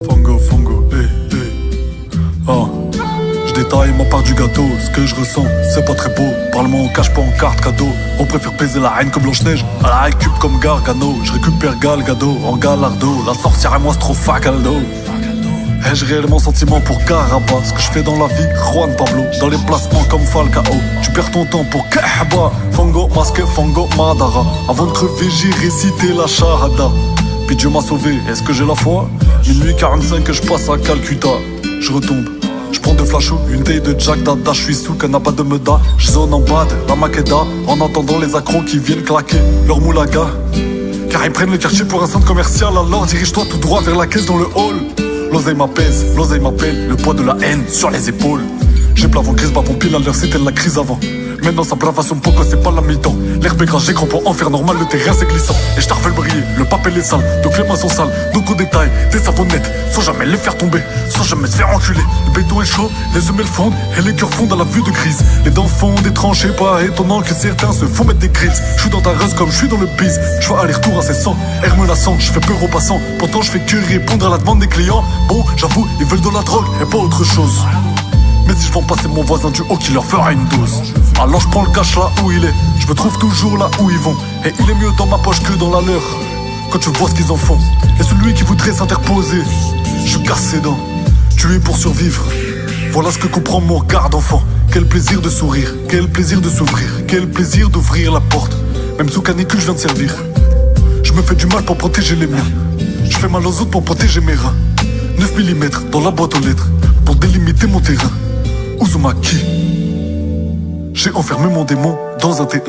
Fongo, fongo, Je détaille ma part du gâteau, ce que je ressens, c'est pas très beau. Parle-moi en cache pas en carte cadeau. On préfère baiser la reine comme Blanche-Neige, à la récup comme Gargano. Je récupère Galgado en Galardo, la sorcière et moi c'est trop facaldo. Ai-je réellement sentiment pour Caraba? Ce que je fais dans la vie, Juan Pablo. Dans les placements comme Falcao, tu perds ton temps pour Kahba. Fongo, masque, Fongo, Madara. Avant de crever, j'ai récité la Shahada. Puis Dieu m'a sauvé, est-ce que j'ai la foi? Minuit 45 que je passe à Calcutta. Je retombe, je prends deux flashos, une taille de Jack Dada. Je suis sous canapa de Meda, je zone en bad, la Makeda. En entendant les accros qui viennent claquer leur moulaga. Car ils prennent le quartier pour un centre commercial. Alors dirige-toi tout droit vers la caisse dans le hall. L'oseille m'apaise, l'oseille m'appelle, le poids de la haine sur les épaules. J'ai plavant grise, bavon pile à l'heure, c'était la crise avant. Maintenant ça bravation poco, c'est pas la mi-temps. L'herbe est grangée, crampon, enfer normal, le terrain c'est glissant. Et je t'arfais le briller, le pape est sale, donc les mains sont sales. Donc au détail, des savonnettes, sans jamais les faire tomber, sans jamais se faire enculer. Le béton est chaud, les humeurs fondent, et les cœurs fondent à la vue de crise. Les dents fondent des tranchées, pas étonnant que certains se font mettre des grises. Je suis dans ta ruse comme je suis dans le bise. Je fais aller-retour incessant, air menaçant, je fais peur aux passants. Pourtant je fais que répondre à la demande des clients. Bon, j'avoue, ils veulent de la drogue et pas autre chose. Mais si je vends passer mon voisin du haut qui leur fera une dose, alors je prends le cash là où il est, je me trouve toujours là où ils vont. Et il est mieux dans ma poche que dans la leur, quand tu vois ce qu'ils en font. Et celui qui voudrait s'interposer, je casse ses dents, tué pour survivre. Voilà ce que comprend mon regard d'enfant. Quel plaisir de sourire, quel plaisir de s'ouvrir, quel plaisir d'ouvrir la porte. Même sous canicule je viens de servir. Je me fais du mal pour protéger les miens, je fais mal aux autres pour protéger mes reins. 9 mm dans la boîte aux lettres, pour délimiter mon terrain. Uzumaki, j'ai enfermé mon démon dans un T1.